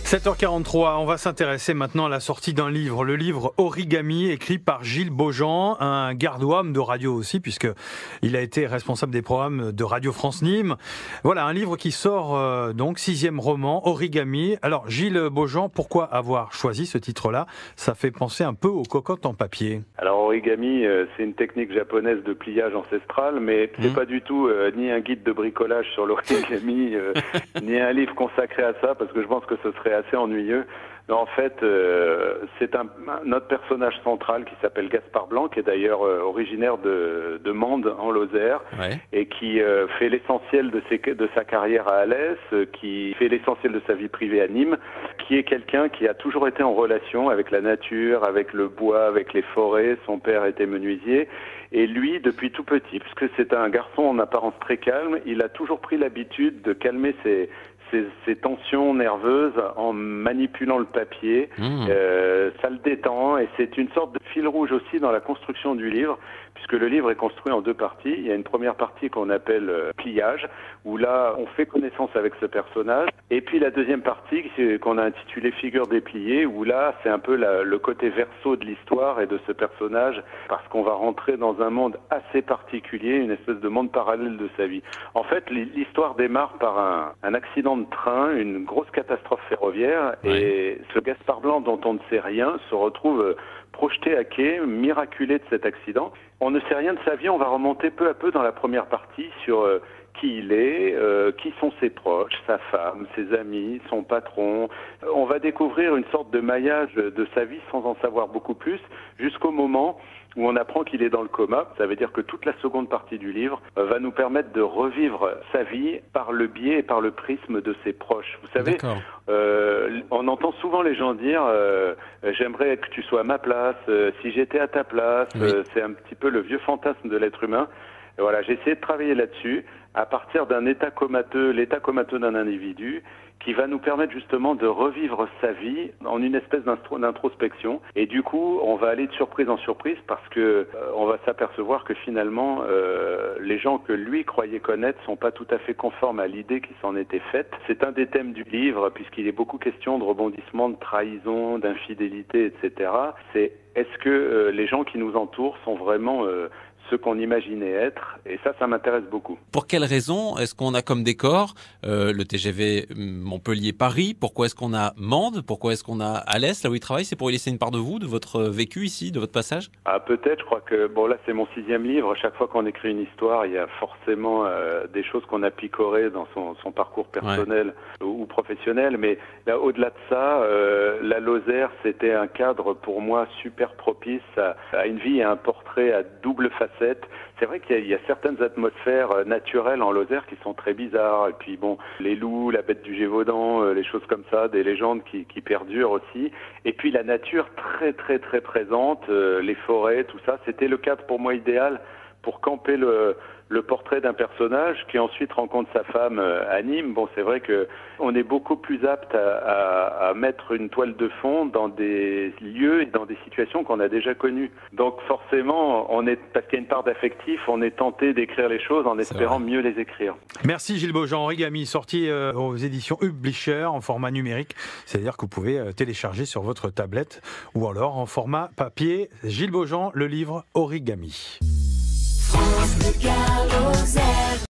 7h43, on va s'intéresser maintenant à la sortie d'un livre, le livre Origami, écrit par Gilles Beaujean, un gardois-homme de radio aussi, puisqu'il a été responsable des programmes de Radio France Nîmes. Voilà, un livre qui sort donc, 6e roman, Origami. Alors Gilles Beaujean, pourquoi avoir choisi ce titre-là? Ça fait penser un peu aux cocottes en papier. Alors origami, c'est une technique japonaise de pliage ancestrale, mais c'est pas du tout ni un guide de bricolage sur l'origami, ni un livre consacré à ça, parce que je pense que ce serait assez ennuyeux. Mais en fait, c'est notre personnage central qui s'appelle Gaspard Blanc, qui est d'ailleurs originaire de Mende en Lozère, et qui fait l'essentiel de sa carrière à Alès, qui fait l'essentiel de sa vie privée à Nîmes, qui est quelqu'un qui a toujours été en relation avec la nature, avec le bois, avec les forêts. Son père était menuisier. Et lui, depuis tout petit, puisque c'est un garçon en apparence très calme, il a toujours pris l'habitude de calmer ses tensions nerveuses en manipulant le papier. Ça le détend, et c'est une sorte de fil rouge aussi dans la construction du livre, puisque le livre est construit en deux parties. Il y a une première partie qu'on appelle pliage, où là on fait connaissance avec ce personnage, et puis la deuxième partie qu'on a intitulée Figure dépliée, où là c'est un peu le côté verso de l'histoire et de ce personnage, parce qu'on va rentrer dans un monde assez particulier, une espèce de monde parallèle de sa vie. En fait, l'histoire démarre par un accident de train, une grosse catastrophe ferroviaire, et ce Gaspard Blanc dont on ne sait rien se retrouve projeté à quai, miraculé de cet accident. On ne sait rien de sa vie, on va remonter peu à peu dans la première partie sur qui il est, qui sont ses proches, sa femme, ses amis, son patron. On va découvrir une sorte de maillage de sa vie sans en savoir beaucoup plus, jusqu'au moment où on apprend qu'il est dans le coma. Ça veut dire que toute la seconde partie du livre va nous permettre de revivre sa vie par le biais et par le prisme de ses proches. Vous savez, on entend souvent les gens dire j'aimerais que tu sois à ma place, si j'étais à ta place. C'est un petit peu le vieux fantasme de l'être humain. Et voilà, j'ai essayé de travailler là-dessus, à partir d'un état comateux, l'état comateux d'un individu, qui va nous permettre justement de revivre sa vie en une espèce d'introspection. Et du coup, on va aller de surprise en surprise, parce que on va s'apercevoir que finalement, les gens que lui croyait connaître sont pas tout à fait conformes à l'idée qui s'en était faite. C'est un des thèmes du livre, puisqu'il est beaucoup question de rebondissement, de trahison, d'infidélité, etc. C'est est-ce que les gens qui nous entourent sont vraiment ce qu'on imaginait être, et ça m'intéresse beaucoup. Pour quelles raisons est-ce qu'on a comme décor le TGV Montpellier-Paris? Pourquoi est-ce qu'on a Mende? Pourquoi est-ce qu'on a Alès, là où il travaille? C'est pour y laisser une part de vous, de votre vécu ici, de votre passage? Ah, peut-être, je crois que, bon, là c'est mon 6e livre, chaque fois qu'on écrit une histoire, il y a forcément des choses qu'on a picorées dans son parcours personnel ou professionnel, mais là, au-delà de ça, la Lozère, c'était un cadre pour moi super propice à une vie et à un portrait à double facette. C'est vrai qu'il y a certaines atmosphères naturelles en Lozère qui sont très bizarres. Et puis bon, les loups, la bête du Gévaudan, les choses comme ça, des légendes qui perdurent aussi. Et puis la nature très très très présente, les forêts, tout ça. C'était le cadre pour moi idéal pour camper le portrait d'un personnage qui ensuite rencontre sa femme à Nîmes. Bon, c'est vrai que on est beaucoup plus apte à mettre une toile de fond dans des lieux et dans des situations qu'on a déjà connues. Donc forcément, parce qu'il y a une part d'affectif, on est tenté d'écrire les choses en espérant mieux les écrire. Merci Gilles Beaujean. Origami, sorti aux éditions Publisher en format numérique. C'est-à-dire que vous pouvez télécharger sur votre tablette ou alors en format papier. Gilles Beaujean, le livre Origami.